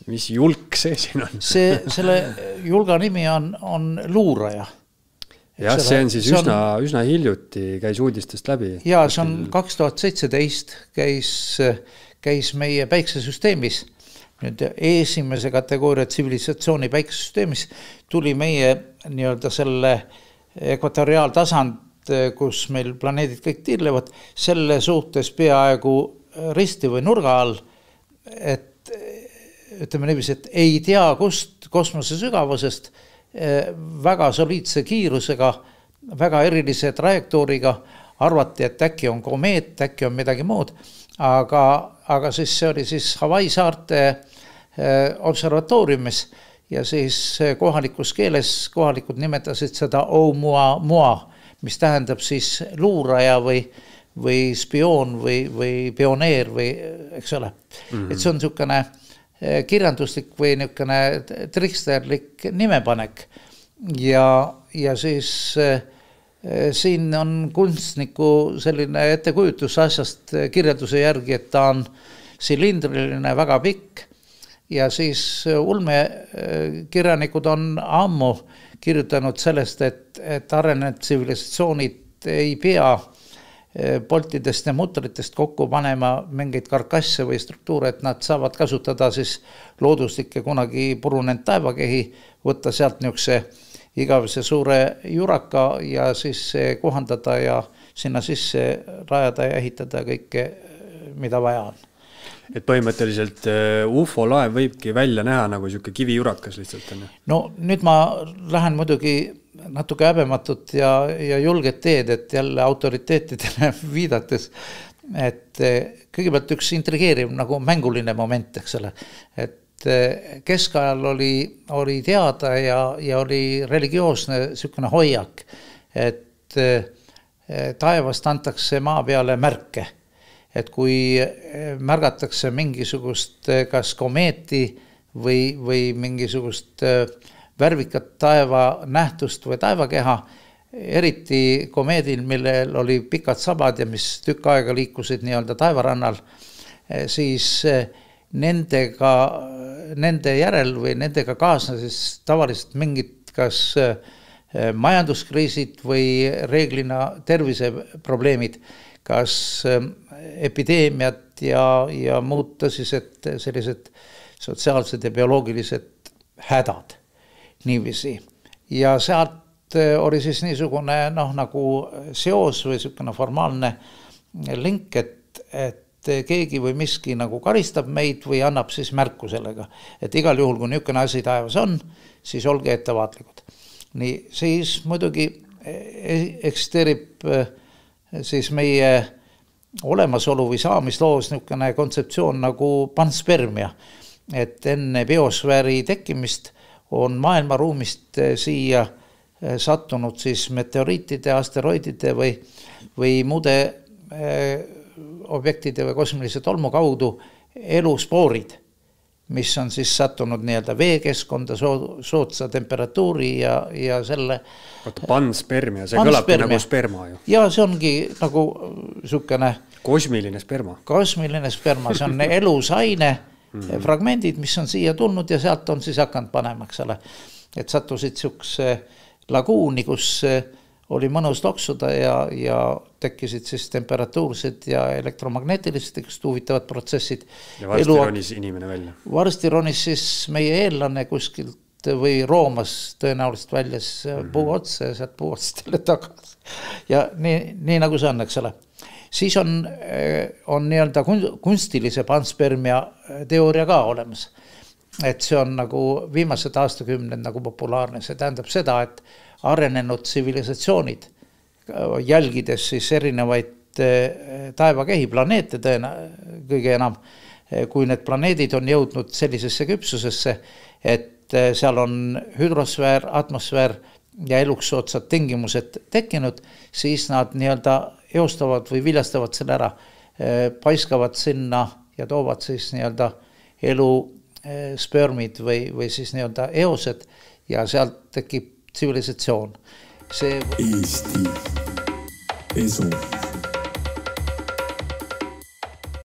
mis julk see siin on? Selle julga nimi on luuraja. Jah, see on siis üsna hiljuti käis uudistest läbi. Ja see on 2017 käis meie päiksesüsteemis. Nüüd esimese kategooria tsivilisatsiooni päiksesüsteemis tuli meie nii-öelda selle ekvatoriaaltasand, kus meil planeedid kõik tiirlevad, selle suhtes peaaegu risti või nurga all, et ütleme niiviisi, et ei tea kust kosmose sügavusest väga soliidse kiirusega, väga erilise trajektooriga arvati, et äkki on komeet, äkki on midagi muud, aga siis see oli siis Hawaii saarte observatooriumis ja siis kohalikus keeles kohalikud nimetasid seda Oumuamua, mis tähendab siis luuraja või spioon või pioneer või eks ole. Et see on niisugune kirjanduslik või niisugune triksterlik nimepanek ja siis siin on kunstniku selline ettekujutus asjast kirjelduse järgi, et ta on silindriline, väga pikk ja siis ulmekirjanikud on ammu kirjutanud sellest, et arenenud tsivilisatsioonid ei pea poltidest ja mutritest kokku panema mingeid karkasse või struktuure, et nad saavad kasutada siis looduslikke kunagi purunenud taevakehi, võtta sealt niisuguse igavese suure juraka ja siis kohandada ja sinna sisse rajada ja ehitada kõike, mida vaja on. Et põhimõtteliselt UFO-laev võibki välja näha nagu siuke kivijurakas lihtsalt on. No nüüd ma lähen muidugi natuke häbematut ja julget teed, et jälle autoriteetidele viidates, et kõigepealt üks intrigeeriv nagu mänguline moment, eks ole, et keskajal oli teada ja oli religioosne sükene hoiak, et taevast antakse maa peale märke. Et kui märgatakse mingisugust kas komeeti või mingisugust värvikat taeva nähtust või taevakeha, eriti komeedil, millel oli pikad sabad ja mis tükk aega liikusid nii-öelda taevarannal, siis nende järel või nendega kaasnes tavaliselt mingid kas majanduskriisid või reeglina terviseprobleemid, kas epideemiad ja muud tõsised sellised sotsiaalsed ja bioloogilised hädad niiviisi. Ja sealt oli siis niisugune nagu seos või niisugune formaalne link, et keegi või miski nagu karistab meid või annab siis märku sellega. Et igal juhul, kui niisugune asi taevas on, siis olge ettevaatlikud. Nii, siis muidugi eksisteerib siis meie olemasolu või saamisloos niisugune kontseptsioon nagu panspermia, et enne biosfääri tekkimist on maailmaruumist siia sattunud siis meteoriitide, asteroidide või muude objektide või kosmilise tolmu kaudu eluspoorid, mis on siis sattunud nii-öelda veekeskkonda sootsa temperatuuri ja selle... Panspermia, see kõlabki nagu sperma ju. Ja see ongi nagu niisugune... Kosmiline sperma. Kosmiline sperma, see on elusaine fragmendid, mis on siia tulnud ja sealt on siis hakanud panemaks. Et sattusid niisuguse laguuni, kus oli mõnus loksuda ja tekkisid siis temperatuursed ja elektromagnetilised huvitavad protsessid. Ja varsti ronis inimene välja. Varsti ronis siis meie eellane kuskilt või roomas tõenäoliselt välja puu otsa ja sealt puu otsast jälle tagasi. Ja nii nagu see on, eks ole. Siis on nii-öelda kunstilise panspermia teooria ka olemas. Et see on nagu viimased aastakümned nagu populaarne. See tähendab seda, et arenenud tsivilisatsioonid, jälgides siis erinevaid taevakehi, planeete kõige enam, kui need planeedid on jõudnud sellisesse küpsusesse, et seal on hüdrosfäär, atmosfäär ja eluks soodsad tingimused tekkinud, siis nad nii-öelda eostavad või viljastavad selle ära, paiskavad sinna ja toovad siis nii-öelda elu spermid või siis nii-öelda eosed ja sealt tekib tsivilisatsioon. Eesti esu.